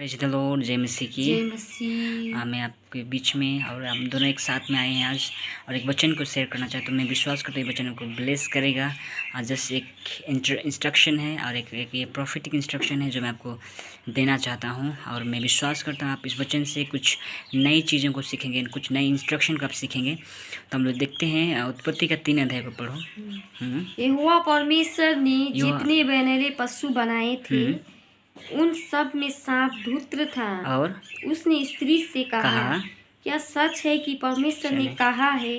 Praise the Lord, जय मसीह की। जय मसीह। मैं आपके बीच में और हम दोनों एक साथ में आए हैं आज और एक वचन को शेयर करना चाहता हूँ। मैं विश्वास करता हूँ ये वचन को ब्लेस करेगा। आज जस्ट एक इंस्ट्रक्शन है और एक ये प्रॉफिटिक इंस्ट्रक्शन है जो मैं आपको देना चाहता हूँ। और मैं विश्वास करता हूँ आप इस वचन से कुछ नई चीज़ों को सीखेंगे, कुछ नई इंस्ट्रक्शन को आप सीखेंगे। तो हम लोग देखते हैं उत्पत्ति का 3 अध्याय को पढ़ो। यहोवा परमेश्वर ने जितने बनैले पशु बनाए थे उन सब में सांप धूर्त था। और उसने स्त्री से कहा क्या सच है कि परमेश्वर ने कहा है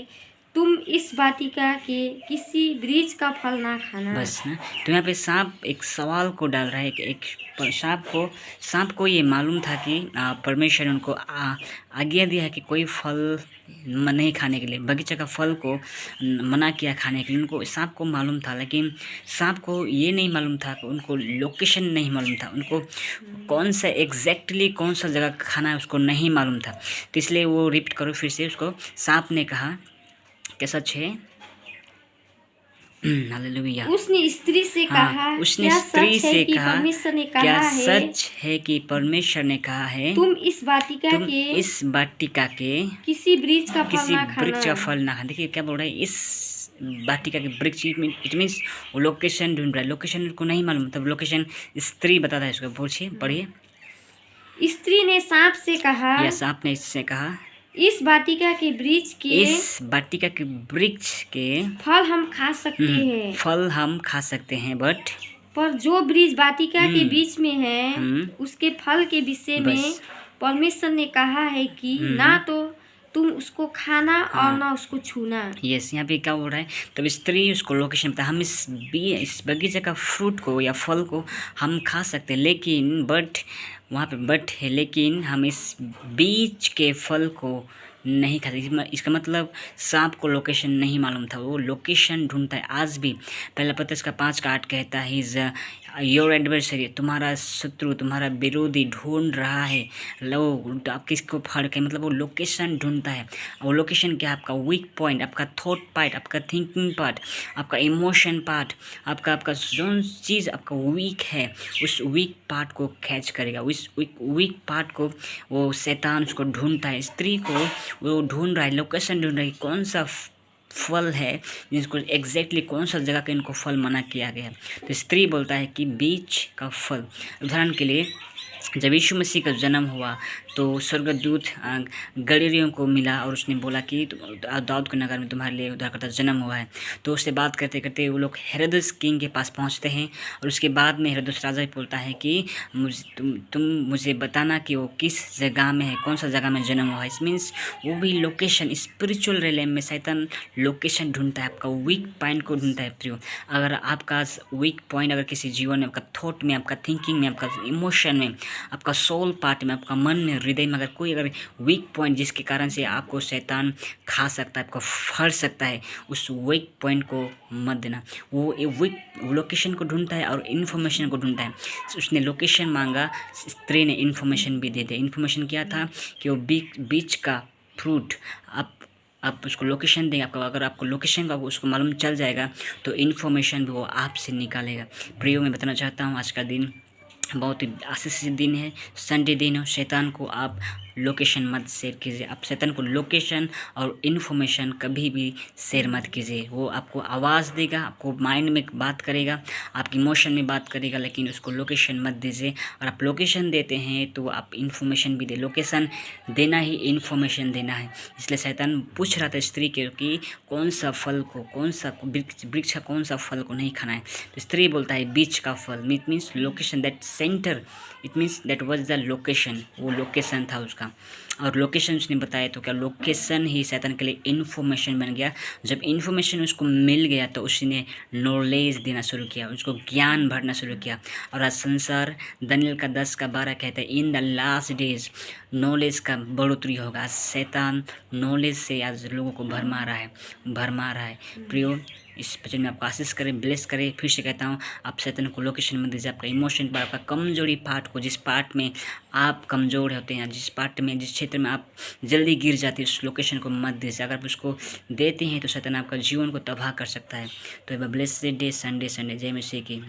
तुम इस वाटिका के किसी वृक्ष का फल ना खाना। बस ना, तो यहाँ पे सांप एक सवाल को डाल रहा है। एक सांप को ये मालूम था कि परमेश्वर ने उनको आज्ञा दिया है कि कोई फल नहीं खाने के लिए, बगीचा का फल को मना किया खाने के लिए। उनको सांप को मालूम था, लेकिन सांप को ये नहीं मालूम था कि उनको लोकेशन नहीं मालूम था, उनको कौन सा एग्जैक्टली कौन सा जगह खाना है उसको नहीं मालूम था। तो इसलिए वो रिपीट करो फिर से, उसको सांप ने कहा क्या सच है। हालेलुया। उसने स्त्री से कहा उसने स्त्री से कहा परमेश्वर ने कहा क्या है सच है कि परमेश्वर ने कहा है तुम इस वाटिका के किसी वृक्ष का फल ना खाना। देखिए क्या बोल रहा है, इस वाटिका के वृक्ष, इट मीन्स वो लोकेशन ढूंढ रहा है। लोकेशन को नहीं मालूम, तब लोकेशन स्त्री बताता है उसको। पूछिए, पढ़िए। स्त्री ने सांप से कहा, या सांप ने इससे कहा इस वाटिका के वृक्ष के फल हम खा सकते हैं, पर जो वृक्ष वाटिका के बीच में है उसके फल के विषय में परमेश्वर ने कहा है कि ना तो तुम उसको खाना और ना उसको छूना। यस, यहाँ पे क्या बोल रहा है, तब स्त्री उसको लोकेशन बता, हम इस बगीचे का फ्रूट को या फल को हम खा सकते हैं, लेकिन वहाँ पे बट है, लेकिन हम इस बीज के फल को नहीं खाते। इसका मतलब सांप को लोकेशन नहीं मालूम था, वो लोकेशन ढूंढता है आज भी। पहला पत्रस का 5:8 कहता है, इज योर एडवर्सरी, तुम्हारा शत्रु, तुम्हारा विरोधी ढूंढ रहा है लोग आप किसको फाड़ के, मतलब वो लोकेशन ढूंढता है। वो लोकेशन क्या है, आपका वीक पॉइंट, आपका थॉट पार्ट, आपका थिंकिंग पार्ट, आपका इमोशन पार्ट, आपका जो चीज़ आपका वीक है उस वीक पार्ट को कैच करेगा। उस वीक पार्ट को वो शैतान उसको ढूंढता है। स्त्री को वो ढूंढ रहा है, लोकेशन ढूंढ रहा है कौन सा फल है जिसको एग्जैक्टली कौन सा जगह का इनको फल मना किया गया है। तो स्त्री बोलता है कि बीज का फल। उदाहरण के लिए जब यीशु मसीह का जन्म हुआ तो स्वर्गदूत गलीलियों को मिला और उसने बोला कि दाऊद के नगर में तुम्हारे लिए उद्धारकर्ता जन्म हुआ है। तो उससे बात करते करते वो लोग हेरोदेस किंग के पास पहुंचते हैं और उसके बाद में हेरोदेस राजा बोलता है कि तुम मुझे बताना कि वो किस जगह में है, कौन सा जगह में जन्म हुआ है। इस मीन्स वो भी लोकेशन, स्पिरिचुअल रिलेम में शैतान लोकेशन ढूंढता है, आपका वीक पॉइंट को ढूंढता है। प्रियो, अगर आपका वीक पॉइंट अगर किसी जीवन में, आपका थॉट में, आपका थिंकिंग में, आपका इमोशन में, आपका सोल पार्ट में, आपका मन में, हृदय में अगर वीक पॉइंट जिसके कारण से आपको शैतान खा सकता है, आपको फड़ सकता है, उस वीक पॉइंट को मत देना। वो वीक लोकेशन को ढूंढता है और इन्फॉर्मेशन को ढूंढता है। उसने लोकेशन मांगा, स्त्री ने इन्फॉर्मेशन भी दे दिया। इन्फॉर्मेशन क्या था कि वो बीच का फ्रूट, आप उसको लोकेशन देंगे, अगर आपको लोकेशन का उसको मालूम चल जाएगा तो इन्फॉर्मेशन भी वो आपसे निकालेगा। प्रियो, मैं बताना चाहता हूँ आज का दिन बहुत ही आशीषित दिन है, संडे दिन हो। शैतान को आप लोकेशन मत शेयर कीजिए। आप शैतान को लोकेशन और इन्फॉर्मेशन कभी भी शेयर मत कीजिए। वो आपको आवाज़ देगा, आपको माइंड में बात करेगा, आपकी इमोशन में बात करेगा, लेकिन उसको लोकेशन मत दीजिए। और आप लोकेशन देते हैं तो आप इन्फॉर्मेशन भी दे। लोकेशन देना ही इन्फॉर्मेशन देना है। इसलिए शैतान पूछ रहा था स्त्री के कि कौन सा फल को, कौन सा वृक्ष का कौन सा फल को नहीं खाना है। तो स्त्री बोलता है बीच का फल। It means location, that centre, it means that was the location, वो लोकेशन था उसका। और लोकेशन उसने बताया तो क्या लोकेशन ही शैतान के लिए इन्फॉर्मेशन बन गया। जब इन्फॉर्मेशन उसको मिल गया तो उसने नॉलेज देना शुरू किया, उसको ज्ञान भरना शुरू किया। और आज संसार दानिएल का 10:12 कहता है, in the last days knowledge का बढ़ोतरी होगा। आज शैतान नॉलेज से आज लोगों को भरमा रहा है। प्रियो, इस वचन में आपको आशीष करें, ब्लेस करें। फिर से कहता हूँ, आप शैतान को लोकेशन मत दीजिए। आपका इमोशन पर, आपका कमजोरी पार्ट को, जिस पार्ट में आप कमज़ोर होते हैं, जिस पार्ट में, जिस क्षेत्र में आप जल्दी गिर जाते हैं, उस लोकेशन को मत दीजिए। अगर आप उसको देते हैं तो शैतान आपका जीवन को तबाह कर सकता है। तो ब्लेस्ड डे, संडे। जय मसीह की।